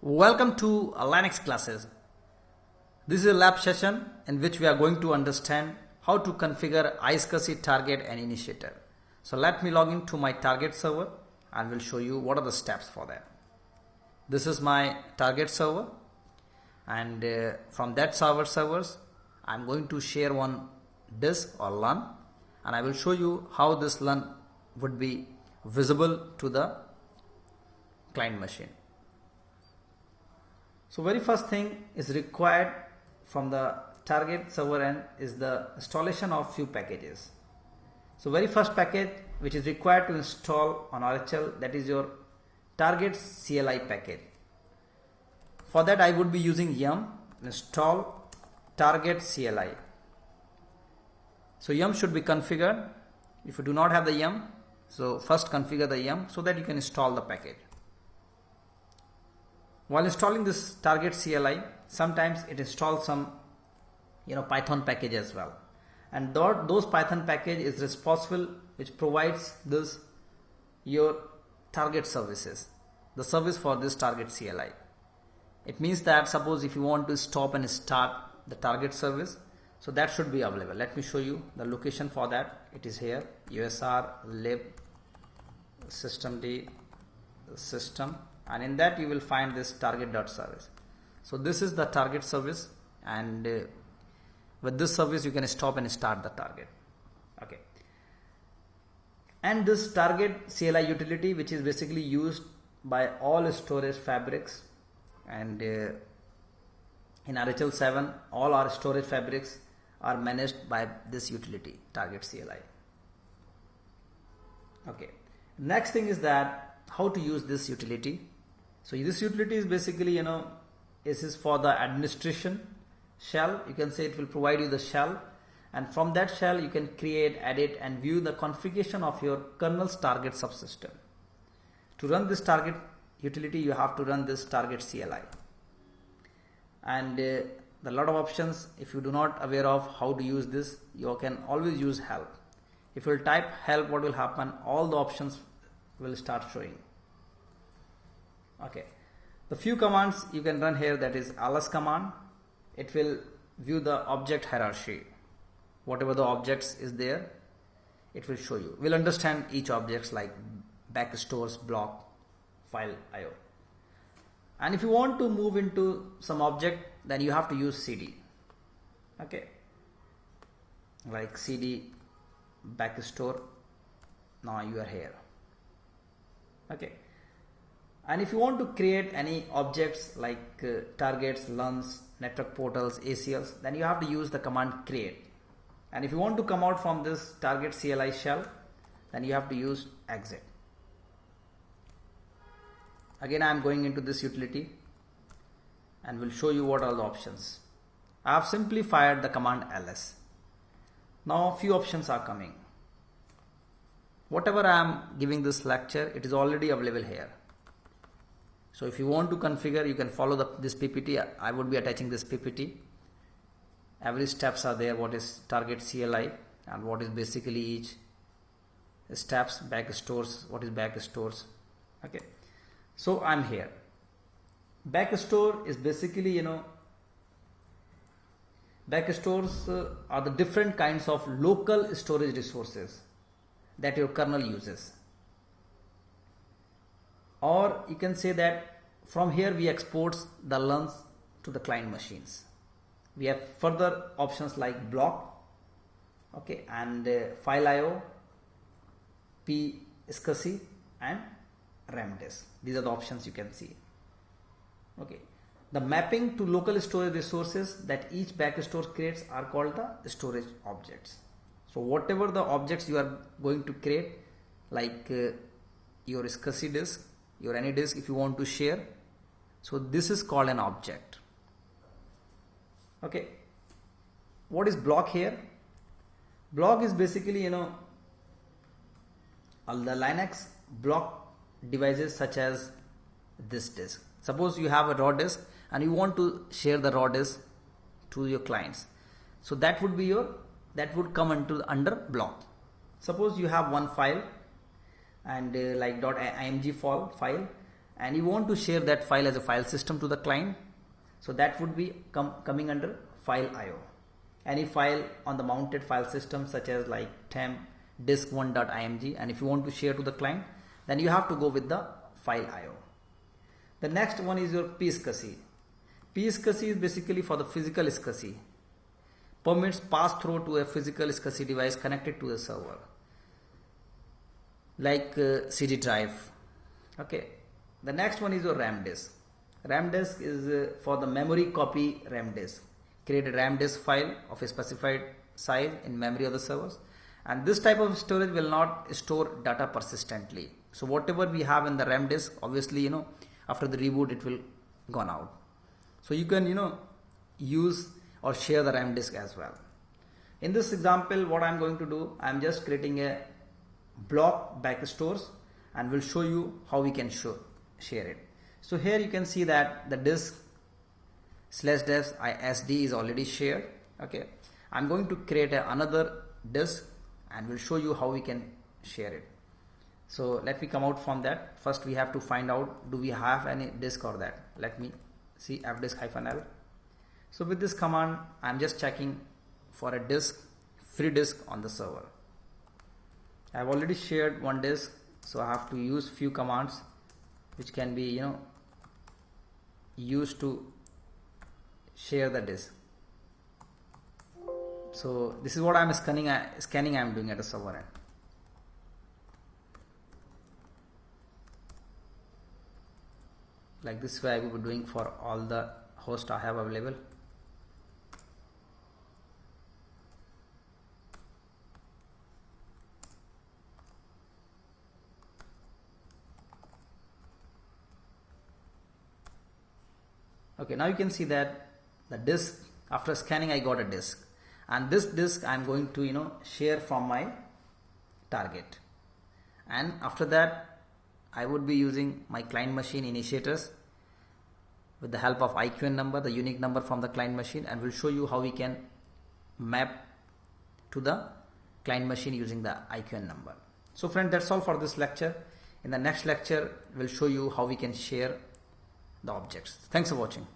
Welcome to Linux classes. This is a lab session in which we are going to understand how to configure iSCSI target and initiator. So let me log into my target server and will show you what are the steps for that. This is my target server, and from that servers I'm going to share one disk or LUN, and I will show you how this LUN would be visible to the client machine. So very first thing is required from the target server end is the installation of few packages. So very first package which is required to install on RHEL, that is your Target CLI package. For that I would be using yum install Target CLI. So yum should be configured. If you do not have the yum, so first configure the yum so that you can install the package. While installing this Target CLI, sometimes it installs some Python package as well, and those Python package is responsible which provides this your target services, the service for this Target CLI. It means that suppose if you want to stop and start the target service, so that should be available. Let me show you the location for that. It is here, usr lib systemd system, and in that you will find this target.service. So this is the target service, and with this service you can stop and start the target. Okay. And this Target CLI utility, which is basically used by all storage fabrics, and in RHEL 7 all our storage fabrics are managed by this utility Target CLI. Okay. Next thing is that how to use this utility. So this utility is basically this is for the administration shell. You can say it will provide you the shell, and from that shell you can create, edit and view the configuration of your kernel's target subsystem. To run this target utility you have to run this Target CLI, and there are a lot of options. If you do not aware of how to use this, you can always use help. If you will type help, what will happen? All the options will start showing. Okay, the few commands you can run here, that is ls command. It will view the object hierarchy. Whatever the objects is there, it will show you. We'll understand each objects like backstores, block, file, IO. And if you want to move into some object, then you have to use cd. Okay, like cd backstore. Now you are here. Okay. And if you want to create any objects like targets, LUNs, network portals, ACLs, then you have to use the command create. And if you want to come out from this Target CLI shell, then you have to use exit. Again I am going into this utility and will show you what are the options. I have simply fired the command ls. Now few options are coming. Whatever I am giving this lecture, it is already available here. So if you want to configure, you can follow this PPT. I would be attaching this PPT. Every steps are there. What is Target CLI and what is basically each steps, backstores, what is backstores. Okay. So I'm here. Backstore is basically, backstores are the different kinds of local storage resources that your kernel uses. Or you can say that from here we export the LUNs to the client machines. We have further options like block, okay, and file IO, iSCSI and RAM disk. These are the options you can see. Okay, the mapping to local storage resources that each backstore creates are called the storage objects. So whatever the objects you are going to create, like your iSCSI disk, your any disk, if you want to share, so this is called an object. Okay, what is block here? Block is basically all the Linux block devices such as this disk. Suppose you have a raw disk and you want to share the raw disk to your clients, so that would be that would come under block. Suppose you have one file and like .img file, and you want to share that file as a file system to the client, so that would be coming under file IO. Any file on the mounted file system such as like temp disk1.img, and if you want to share to the client, then you have to go with the file IO. The next one is your pSCSI. pSCSI is basically for the physical SCSI. Permits pass through to a physical SCSI device connected to the server, like CD drive. Okay. The next one is your RAM disk. RAM disk is for the memory copy RAM disk. Create a RAM disk file of a specified size in memory of the servers, and this type of storage will not store data persistently. So whatever we have in the RAM disk, obviously after the reboot it will gone out. So you can use or share the RAM disk as well. In this example, what I'm going to do, I'm just creating a block back stores and will show you how we can share it. So here you can see that the disk /dev ISD is already shared. Okay, I'm going to create another disk and will show you how we can share it. So let me come out from that. First we have to find out, do we have any disk or that. Let me see fdisk-l. So with this command, I'm just checking for a disk, free disk on the server. I've already shared one disk, so I have to use few commands which can be used to share the disk. So this is what I'm scanning I'm doing at the server end. Like this way I will be doing for all the hosts I have available. Okay, now you can see that the disk, after scanning I got a disk, and this disk I'm going to share from my target, and after that I would be using my client machine initiators with the help of IQN number, the unique number from the client machine, and will show you how we can map to the client machine using the IQN number. So friend, that's all for this lecture. In the next lecture we'll show you how we can share the objects. Thanks for watching.